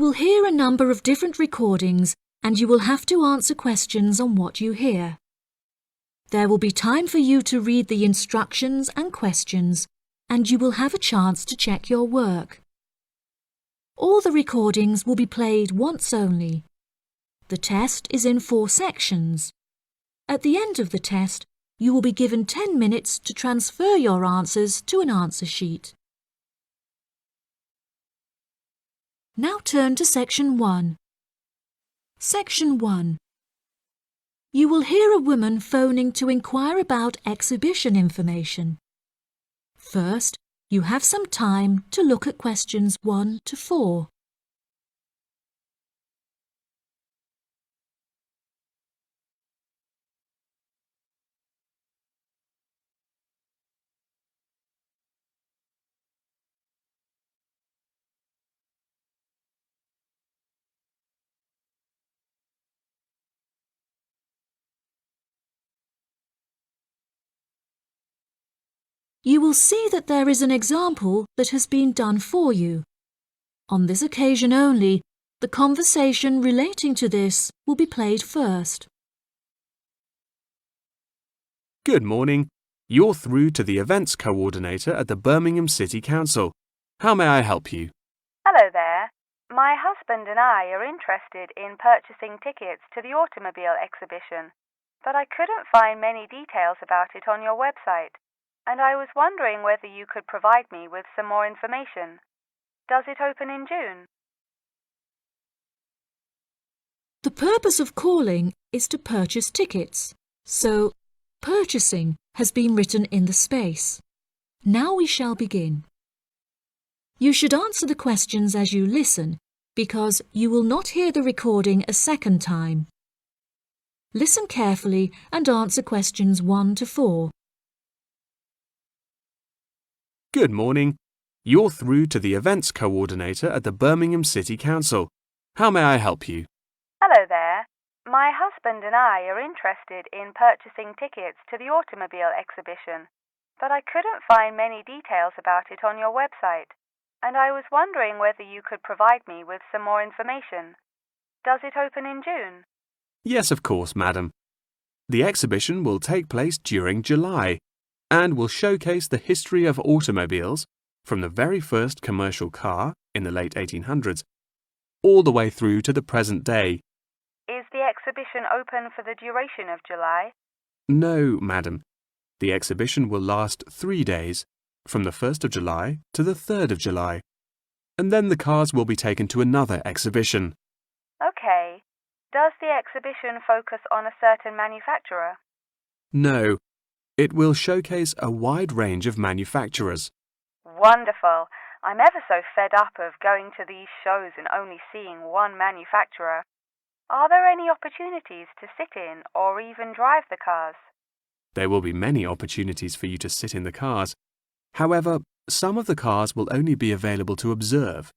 will hear a number of different recordings and you will have to answer questions on what you hear. There will be time for you to read the instructions and questions, and you will have a chance to check your work. All the recordings will be played once only. The test is in 4 sections. At the end of the test, you will be given 10 minutes to transfer your answers to an answer sheet. Now turn to Section 1. Section 1. You will hear a woman phoning to inquire about exhibition information. First, you have some time to look at questions 1 to 4. You will see that there is an example that has been done for you. On this occasion only, the conversation relating to this will be played first. Good morning. You're through to the events coordinator at the Birmingham City Council. How may I help you? Hello there. My husband and I are interested in purchasing tickets to the automobile exhibition, but I couldn't find many details about it on your website, and I was wondering whether you could provide me with some more information. Does it open in June? The purpose of calling is to purchase tickets, so purchasing has been written in the space. Now we shall begin. You should answer the questions as you listen, because you will not hear the recording a second time. Listen carefully and answer questions 1 to 4. Good morning. You're through to the events coordinator at the Birmingham City Council. How may I help you? Hello there. My husband and I are interested in purchasing tickets to the automobile exhibition, but I couldn't find many details about it on your website, and I was wondering whether you could provide me with some more information. Does it open in June? Yes, of course, madam. The exhibition will take place during July and will showcase the history of automobiles from the very first commercial car in the late 1800s all the way through to the present day. Is the exhibition open for the duration of July? No, madam. The exhibition will last 3 days, from the 1st of July to the 3rd of July, and then the cars will be taken to another exhibition. Okay. Does the exhibition focus on a certain manufacturer? No, it will showcase a wide range of manufacturers. Wonderful. I'm ever so fed up of going to these shows and only seeing one manufacturer. Are there any opportunities to sit in or even drive the cars? There will be many opportunities for you to sit in the cars. However, some of the cars will only be available to observe.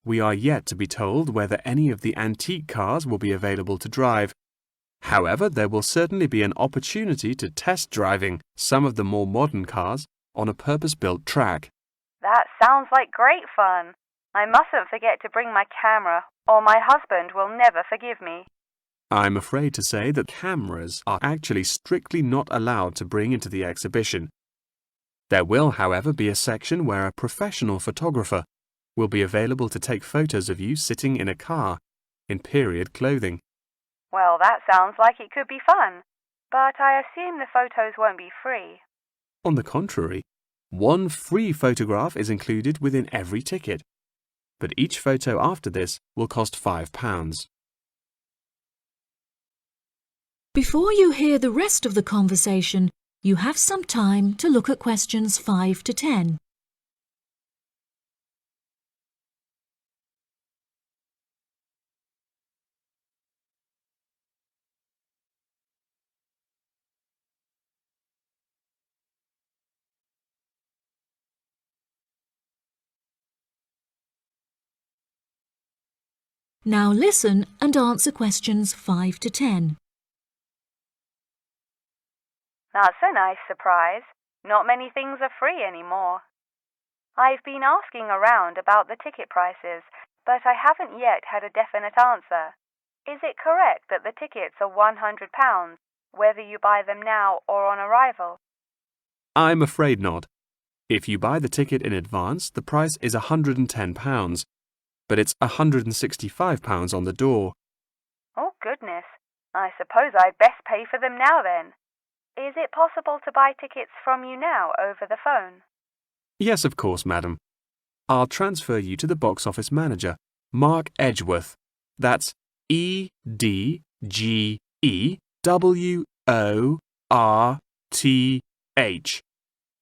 We are yet to be told whether any of the antique cars will be available to drive. However, there will certainly be an opportunity to test driving some of the more modern cars on a purpose-built track. That sounds like great fun. I mustn't forget to bring my camera, or my husband will never forgive me. I'm afraid to say that cameras are actually strictly not allowed to bring into the exhibition. There will, however, be a section where a professional photographer will be available to take photos of you sitting in a car in period clothing. Well, that sounds like it could be fun, but I assume the photos won't be free. On the contrary, one free photograph is included within every ticket, but each photo after this will cost £5. Before you hear the rest of the conversation, you have some time to look at questions 5 to 10. Now listen and answer questions 5 to 10. That's a nice surprise. Not many things are free anymore. I've been asking around about the ticket prices, but I haven't yet had a definite answer. Is it correct that the tickets are £100, whether you buy them now or on arrival? I'm afraid not. If you buy the ticket in advance, the price is £110, but it's £165 on the door. Oh, goodness. I suppose I'd best pay for them now then. Is it possible to buy tickets from you now over the phone? Yes, of course, madam. I'll transfer you to the box office manager, Mark Edgeworth. That's EDGEWORTH.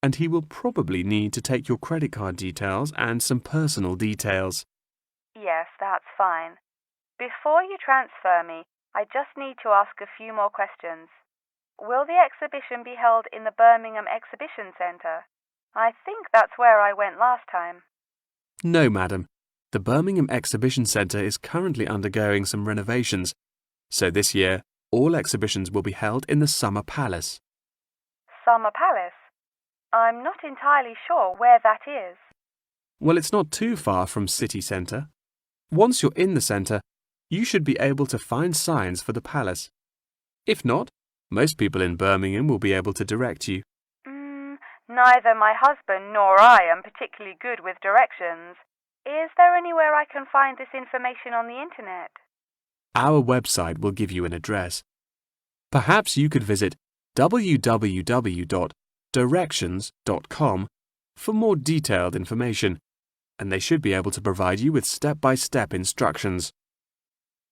And he will probably need to take your credit card details and some personal details. Yes, that's fine. Before you transfer me, I just need to ask a few more questions. Will the exhibition be held in the Birmingham Exhibition Centre? I think that's where I went last time. No, madam. The Birmingham Exhibition Centre is currently undergoing some renovations, so this year all exhibitions will be held in the Summer Palace. Summer Palace? I'm not entirely sure where that is. Well, it's not too far from City Centre. Once you're in the centre, you should be able to find signs for the palace. If not, most people in Birmingham will be able to direct you. Neither my husband nor I am particularly good with directions. Is there anywhere I can find this information on the internet? Our website will give you an address. Perhaps you could visit www.directions.com for more detailed information, and they should be able to provide you with step-by-step instructions.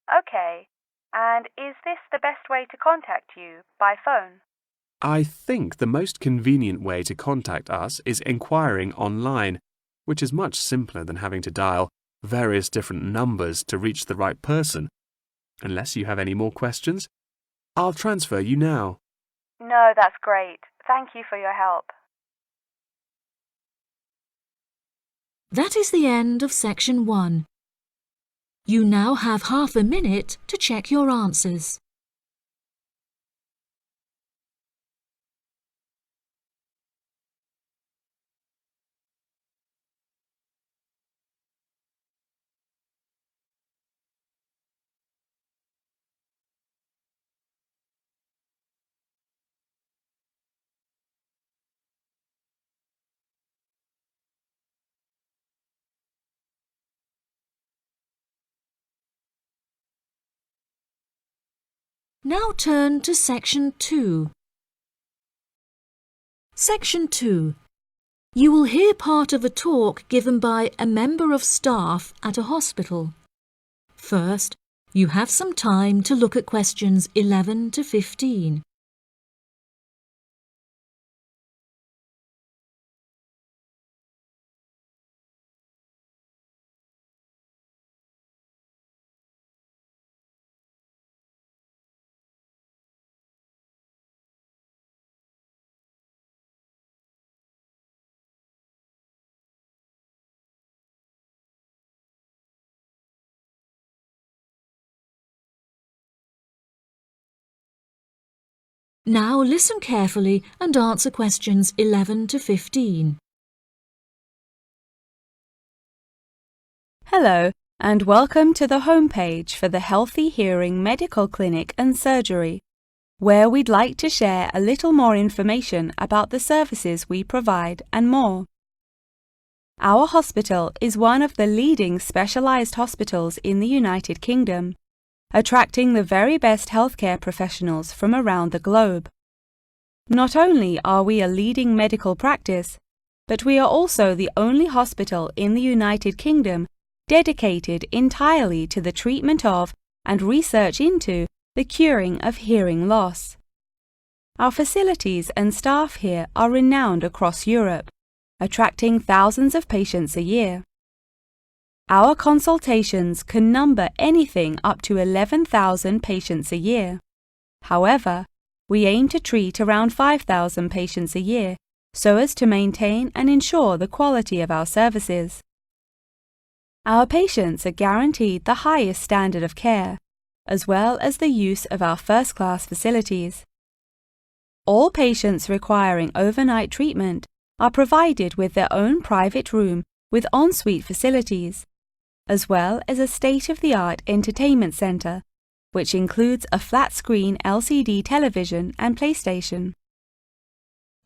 Okay. And is this the best way to contact you, by phone? I think the most convenient way to contact us is inquiring online, which is much simpler than having to dial various different numbers to reach the right person. Unless you have any more questions, I'll transfer you now. No, that's great. Thank you for your help. That is the end of section 1. You now have half a minute to check your answers. Now turn to section 2. Section 2. You will hear part of a talk given by a member of staff at a hospital. First, you have some time to look at questions 11 to 15. Now listen carefully and answer questions 11 to 15. Hello, and welcome to the homepage for the Healthy Hearing Medical Clinic and Surgery, where we'd like to share a little more information about the services we provide and more. Our hospital is one of the leading specialised hospitals in the United Kingdom, attracting the very best healthcare professionals from around the globe. Not only are we a leading medical practice, but we are also the only hospital in the United Kingdom dedicated entirely to the treatment of and research into the curing of hearing loss. Our facilities and staff here are renowned across Europe, attracting thousands of patients a year. Our consultations can number anything up to 11,000 patients a year. However, we aim to treat around 5,000 patients a year so as to maintain and ensure the quality of our services. Our patients are guaranteed the highest standard of care, as well as the use of our first-class facilities. All patients requiring overnight treatment are provided with their own private room with en-suite facilities, as well as a state-of-the-art entertainment center, which includes a flat-screen LCD television and PlayStation.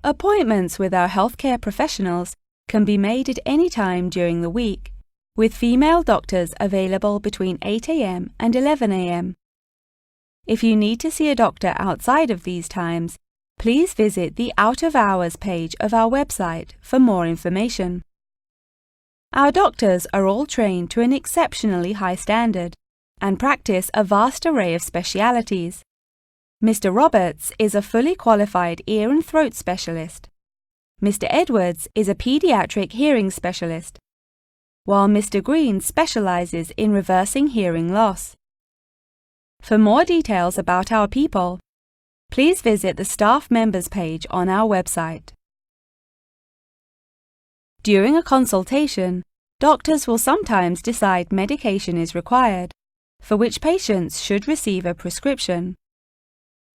Appointments with our healthcare professionals can be made at any time during the week, with female doctors available between 8 a.m. and 11 a.m. If you need to see a doctor outside of these times, please visit the Out of Hours page of our website for more information. Our doctors are all trained to an exceptionally high standard and practice a vast array of specialities. Mr. Roberts is a fully qualified ear and throat specialist. Mr. Edwards is a pediatric hearing specialist, while Mr. Green specializes in reversing hearing loss. For more details about our people, please visit the staff members page on our website. During a consultation, doctors will sometimes decide medication is required, for which patients should receive a prescription.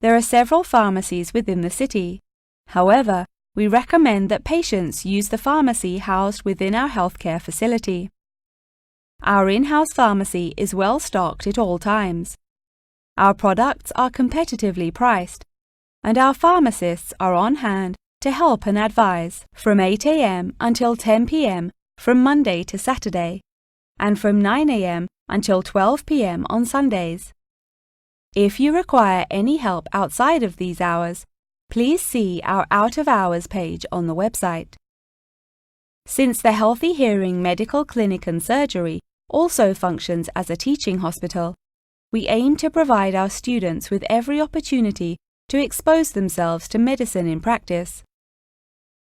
There are several pharmacies within the city. However, we recommend that patients use the pharmacy housed within our healthcare facility. Our in-house pharmacy is well stocked at all times. Our products are competitively priced, and our pharmacists are on hand to help and advise from 8 a.m. until 10 p.m. from Monday to Saturday, and from 9 a.m. until 12 p.m. on Sundays. If you require any help outside of these hours, please see our Out of Hours page on the website. Since the Healthy Hearing Medical Clinic and Surgery also functions as a teaching hospital, we aim to provide our students with every opportunity to expose themselves to medicine in practice.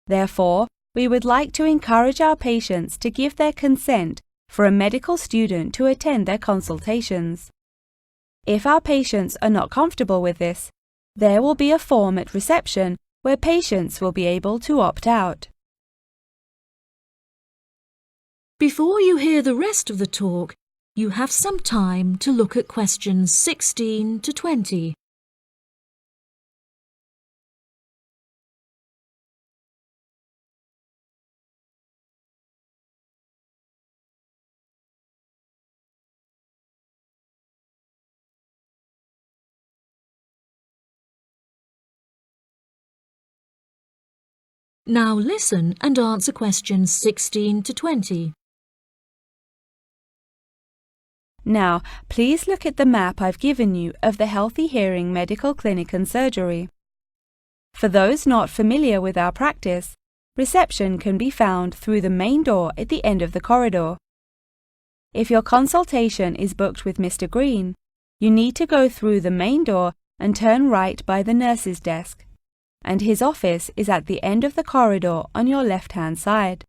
Therefore, we would like to encourage our patients to give their consent for a medical student to attend their consultations. If our patients are not comfortable with this, there will be a form at reception where patients will be able to opt out. Before you hear the rest of the talk, you have some time to look at questions 16 to 20. Now listen and answer questions 16 to 20. Now, please look at the map I've given you of the Healthy Hearing Medical Clinic and Surgery. For those not familiar with our practice, reception can be found through the main door at the end of the corridor. If your consultation is booked with Mr. Green, you need to go through the main door and turn right by the nurse's desk, and his office is at the end of the corridor on your left-hand side.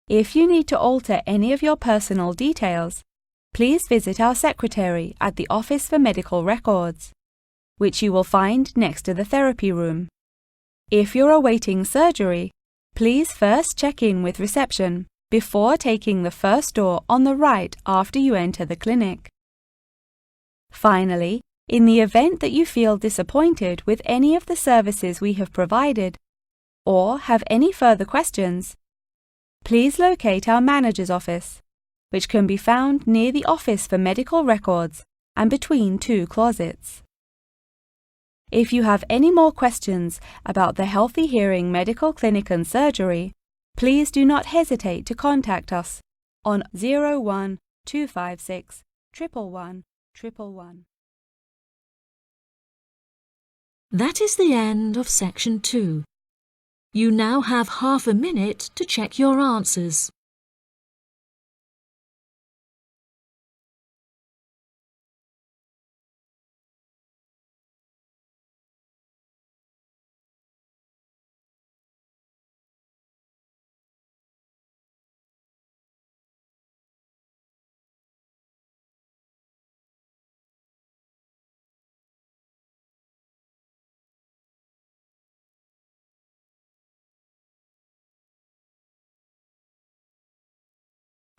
If you need to alter any of your personal details, please visit our secretary at the Office for Medical Records, which you will find next to the therapy room. If you're awaiting surgery, please first check in with reception before taking the first door on the right after you enter the clinic. Finally, in the event that you feel disappointed with any of the services we have provided, or have any further questions, please locate our manager's office, which can be found near the Office for Medical Records and between two closets. If you have any more questions about the Healthy Hearing Medical Clinic and Surgery, please do not hesitate to contact us on 01 256 111 111. That is the end of section 2. You now have half a minute to check your answers.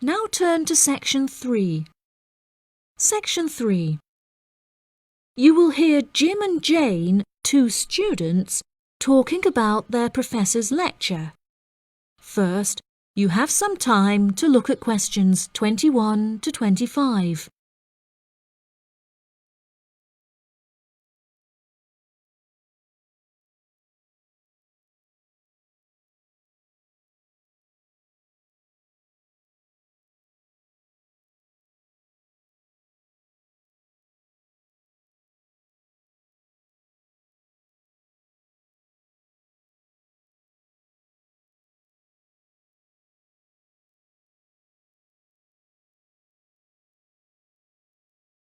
Now turn to section 3. Section 3. You will hear Jim and Jane, two students, talking about their professor's lecture. First, You have some time to look at questions 21 to 25.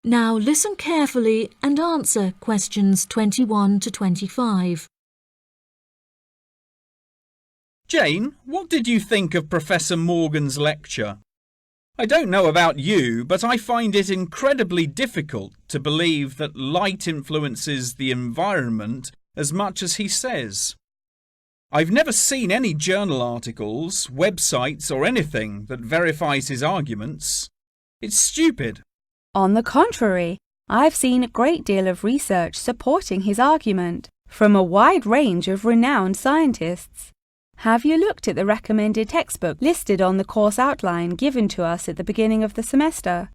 Now listen carefully and answer questions 21 to 25. Jane, what did you think of Professor Morgan's lecture? I don't know about you, but I find it incredibly difficult to believe that light influences the environment as much as he says. I've never seen any journal articles, websites or anything that verifies his arguments. It's stupid. On the contrary, I've seen a great deal of research supporting his argument from a wide range of renowned scientists. Have you looked at the recommended textbook listed on the course outline given to us at the beginning of the semester?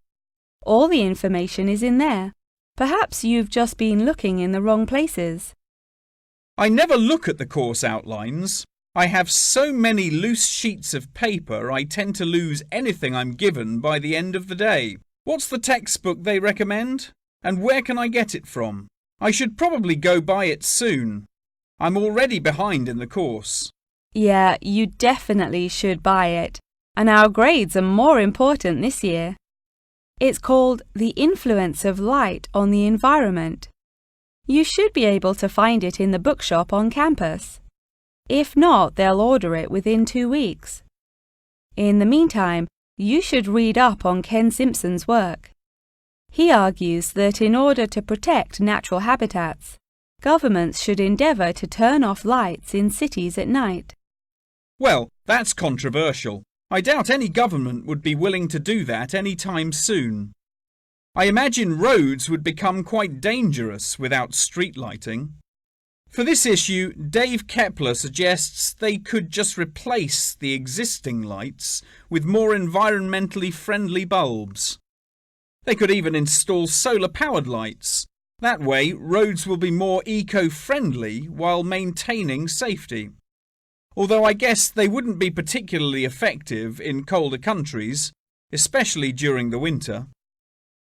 All the information is in there. Perhaps you've just been looking in the wrong places. I never look at the course outlines. I have so many loose sheets of paper I tend to lose anything I'm given by the end of the day. What's the textbook they recommend? And where can I get it from? I should probably go buy it soon. I'm already behind in the course. Yeah, you definitely should buy it. And our grades are more important this year. It's called The Influence of Light on the Environment. You should be able to find it in the bookshop on campus. If not, they'll order it within 2 weeks. In the meantime, you should read up on Ken Simpson's work. He argues that in order to protect natural habitats, governments should endeavour to turn off lights in cities at night. Well, that's controversial. I doubt any government would be willing to do that any time soon. I imagine roads would become quite dangerous without street lighting. For this issue, Dave Kepler suggests they could just replace the existing lights with more environmentally friendly bulbs. They could even install solar-powered lights. That way, roads will be more eco-friendly while maintaining safety. Although I guess they wouldn't be particularly effective in colder countries, especially during the winter.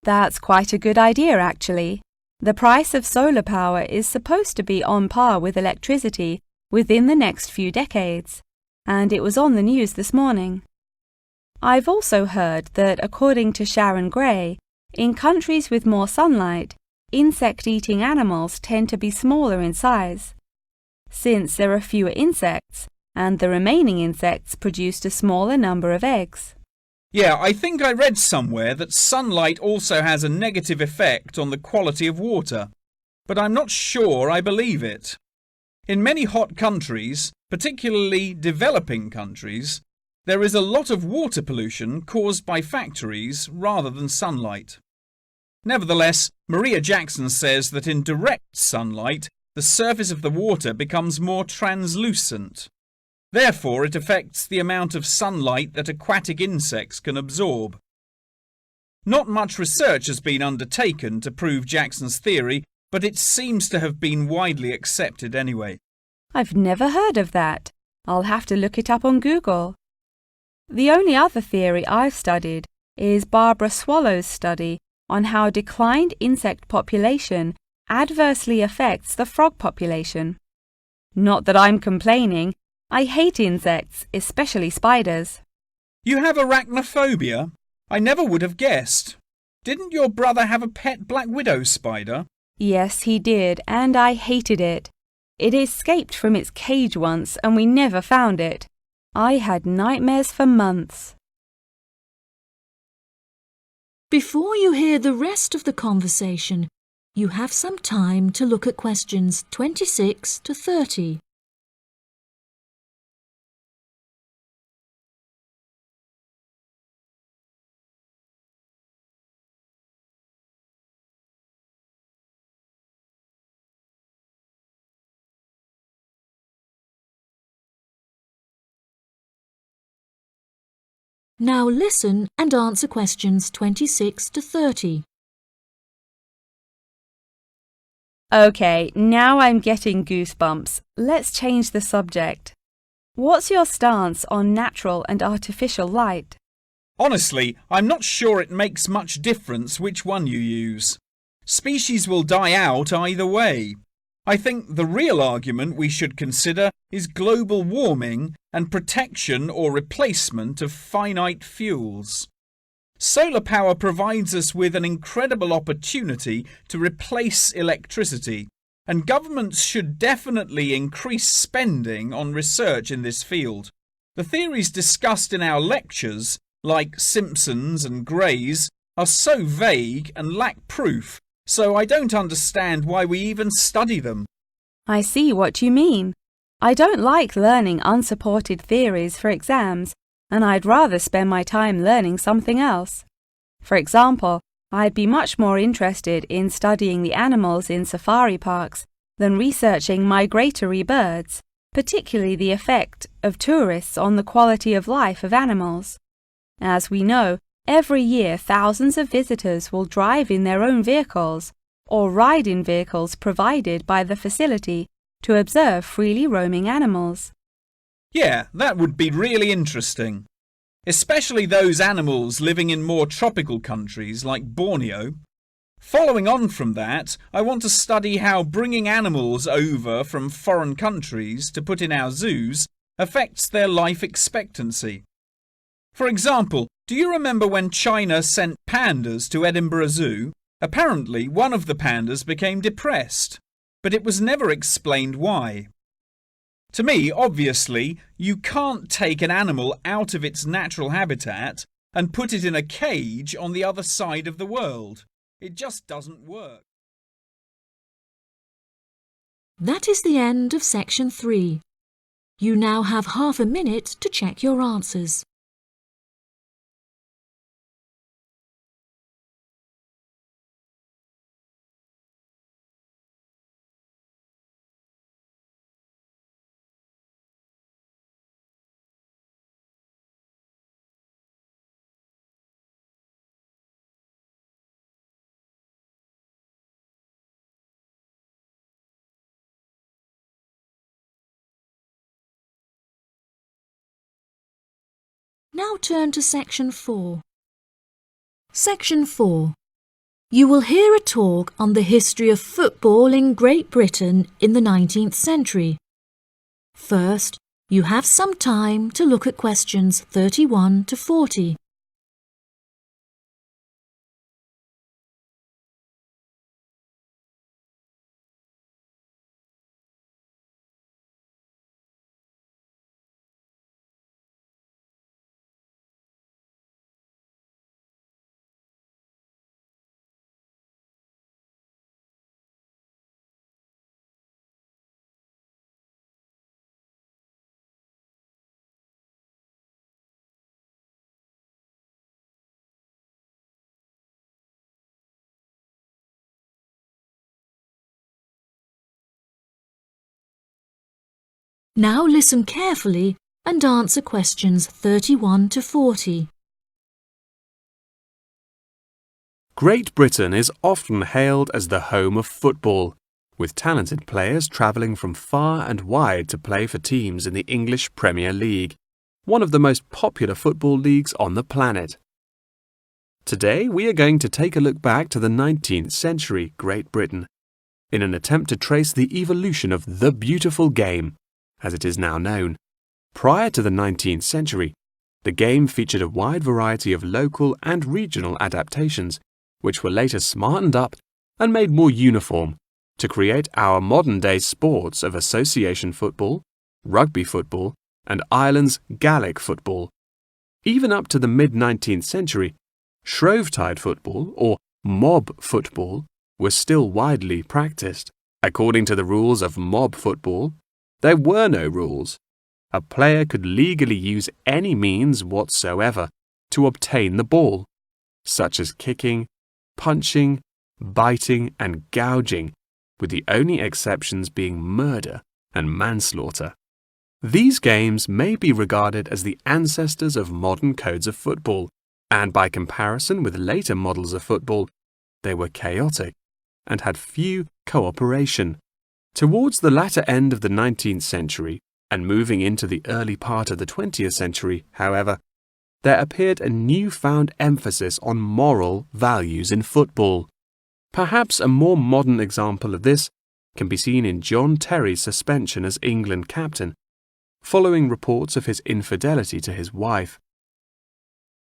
That's quite a good idea, actually. The price of solar power is supposed to be on par with electricity within the next few decades, and it was on the news this morning. I've also heard that, according to Sharon Gray, in countries with more sunlight, insect-eating animals tend to be smaller in size. Since there are fewer insects, and the remaining insects produced a smaller number of eggs. Yeah, I think I read somewhere that sunlight also has a negative effect on the quality of water, but I'm not sure I believe it. In many hot countries, particularly developing countries, there is a lot of water pollution caused by factories rather than sunlight. Nevertheless, Maria Jackson says that in direct sunlight, the surface of the water becomes more translucent. Therefore, it affects the amount of sunlight that aquatic insects can absorb. Not much research has been undertaken to prove Jackson's theory, but it seems to have been widely accepted anyway. I've never heard of that. I'll have to look it up on Google. The only other theory I've studied is Barbara Swallow's study on how declined insect population adversely affects the frog population. Not that I'm complaining. I hate insects, especially spiders. You have arachnophobia? I never would have guessed. Didn't your brother have a pet black widow spider? Yes, he did, and I hated it. It escaped from its cage once, and we never found it. I had nightmares for months. Before you hear the rest of the conversation, you have some time to look at questions 26 to 30. Now listen and answer questions 26 to 30. Okay, now I'm getting goosebumps. Let's change the subject. What's your stance on natural and artificial light? Honestly, I'm not sure it makes much difference which one you use. Species will die out either way. I think the real argument we should consider is global warming and protection or replacement of finite fuels. Solar power provides us with an incredible opportunity to replace electricity, and governments should definitely increase spending on research in this field. The theories discussed in our lectures, like Simpson's and Gray's, are so vague and lack proof, so I don't understand why we even study them. I see what you mean. I don't like learning unsupported theories for exams, and I'd rather spend my time learning something else. For example, I'd be much more interested in studying the animals in safari parks than researching migratory birds, particularly the effect of tourists on the quality of life of animals. As we know, every year thousands of visitors will drive in their own vehicles or ride in vehicles provided by the facility to observe freely roaming animals. Yeah, that would be really interesting. Especially those animals living in more tropical countries like Borneo. Following on from that, I want to study how bringing animals over from foreign countries to put in our zoos affects their life expectancy. For example, do you remember when China sent pandas to Edinburgh Zoo? Apparently, one of the pandas became depressed, but it was never explained why. To me, obviously, you can't take an animal out of its natural habitat and put it in a cage on the other side of the world. It just doesn't work. That is the end of section 3. You now have half a minute to check your answers. Now turn to section 4. Section 4. You will hear a talk on the history of football in Great Britain in the 19th century. First, you have some time to look at questions 31 to 40. Now listen carefully and answer questions 31 to 40. Great Britain is often hailed as the home of football, with talented players travelling from far and wide to play for teams in the English Premier League, one of the most popular football leagues on the planet. Today we are going to take a look back to the 19th century Great Britain, in an attempt to trace the evolution of the beautiful game, as it is now known. Prior to the 19th century, the game featured a wide variety of local and regional adaptations, which were later smartened up and made more uniform to create our modern-day sports of association football, rugby football, and Ireland's Gaelic football. Even up to the mid-19th century, Shrovetide football, or mob football, was still widely practiced. According to the rules of mob football, there were no rules. A player could legally use any means whatsoever to obtain the ball, such as kicking, punching, biting, and gouging, with the only exceptions being murder and manslaughter. These games may be regarded as the ancestors of modern codes of football, and by comparison with later models of football, they were chaotic and had few cooperation. Towards the latter end of the 19th century and moving into the early part of the 20th century, however, there appeared a newfound emphasis on moral values in football. Perhaps a more modern example of this can be seen in John Terry's suspension as England captain, following reports of his infidelity to his wife.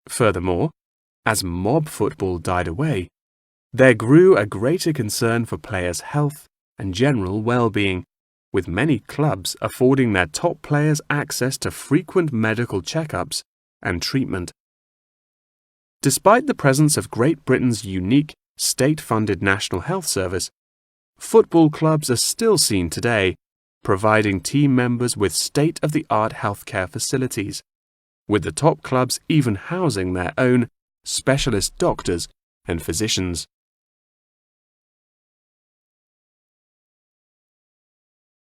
Furthermore, as mob football died away, there grew a greater concern for players' health and general well-being, with many clubs affording their top players access to frequent medical checkups and treatment. Despite the presence of Great Britain's unique state-funded National Health Service, football clubs are still seen today providing team members with state-of-the-art healthcare facilities, with the top clubs even housing their own specialist doctors and physicians.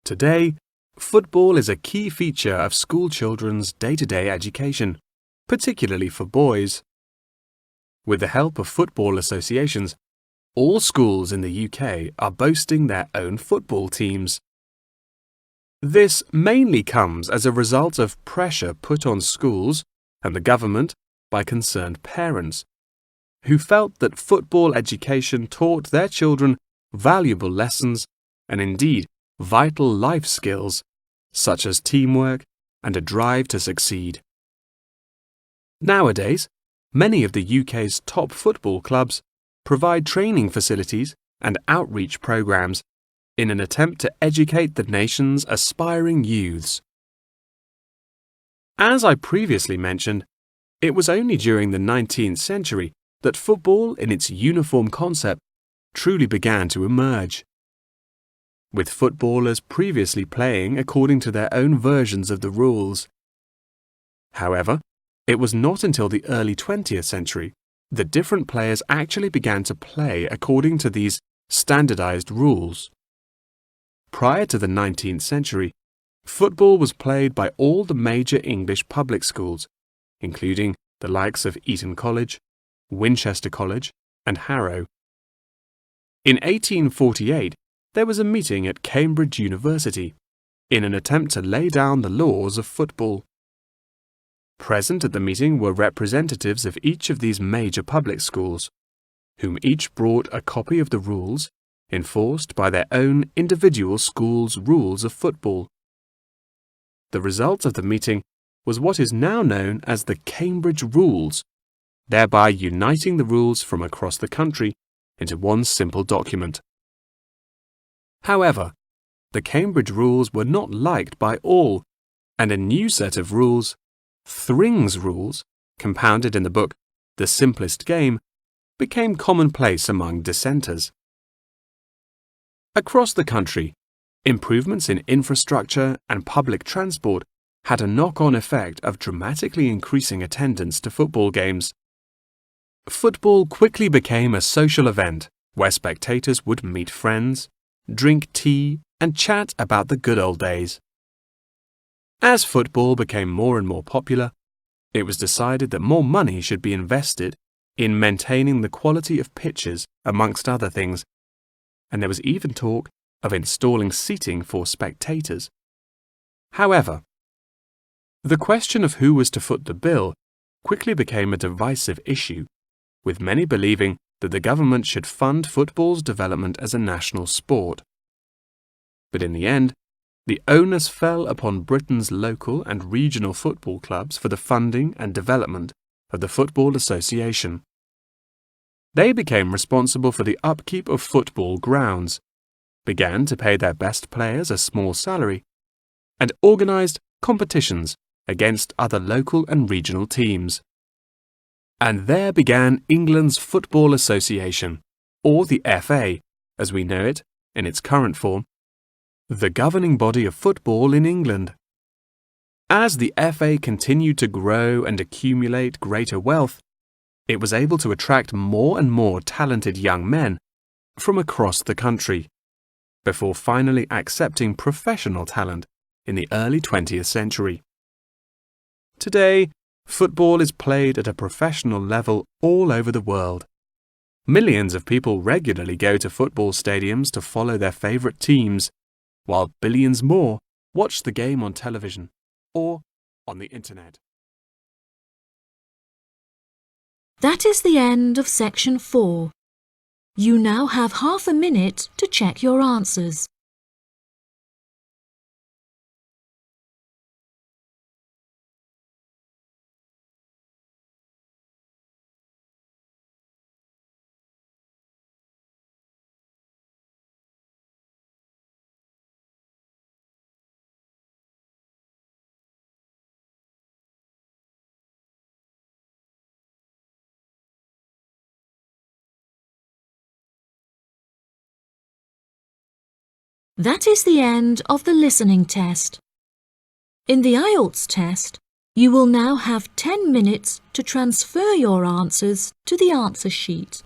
Today, football is a key feature of school children's day-to-day education, particularly for boys. With the help of football associations, all schools in the UK are boasting their own football teams. This mainly comes as a result of pressure put on schools and the government by concerned parents, who felt that football education taught their children valuable lessons and indeed vital life skills, such as teamwork and a drive to succeed. Nowadays, many of the UK's top football clubs provide training facilities and outreach programs in an attempt to educate the nation's aspiring youths. As I previously mentioned, it was only during the 19th century that football in its uniform concept truly began to emerge, with footballers previously playing according to their own versions of the rules. However, it was not until the early 20th century that different players actually began to play according to these standardized rules. Prior to the 19th century, football was played by all the major English public schools, including the likes of Eton College, Winchester College, and Harrow. In 1848, there was a meeting at Cambridge University in an attempt to lay down the laws of football. Present at the meeting were representatives of each of these major public schools, whom each brought a copy of the rules enforced by their own individual school's rules of football. The result of the meeting was what is now known as the Cambridge Rules, thereby uniting the rules from across the country into one simple document. However, the Cambridge Rules were not liked by all, and a new set of rules, Thring's Rules, compounded in the book The Simplest Game, became commonplace among dissenters. Across the country, improvements in infrastructure and public transport had a knock-on effect of dramatically increasing attendance to football games. Football quickly became a social event where spectators would meet friends, drink tea, and chat about the good old days. As football became more and more popular, it was decided that more money should be invested in maintaining the quality of pitches, amongst other things, and there was even talk of installing seating for spectators. However, the question of who was to foot the bill quickly became a divisive issue, with many believing that the government should fund football's development as a national sport. But in the end, the onus fell upon Britain's local and regional football clubs for the funding and development of the Football Association. They became responsible for the upkeep of football grounds, began to pay their best players a small salary, and organised competitions against other local and regional teams. And there began England's Football Association, or the FA, as we know it in its current form, the governing body of football in England. As the FA continued to grow and accumulate greater wealth, it was able to attract more and more talented young men from across the country, before finally accepting professional talent in the early 20th century. Today, football is played at a professional level all over the world. Millions of people regularly go to football stadiums to follow their favourite teams, while billions more watch the game on television or on the internet. That is the end of section 4. You now have half a minute to check your answers. That is the end of the listening test. In the IELTS test, you will now have 10 minutes to transfer your answers to the answer sheet.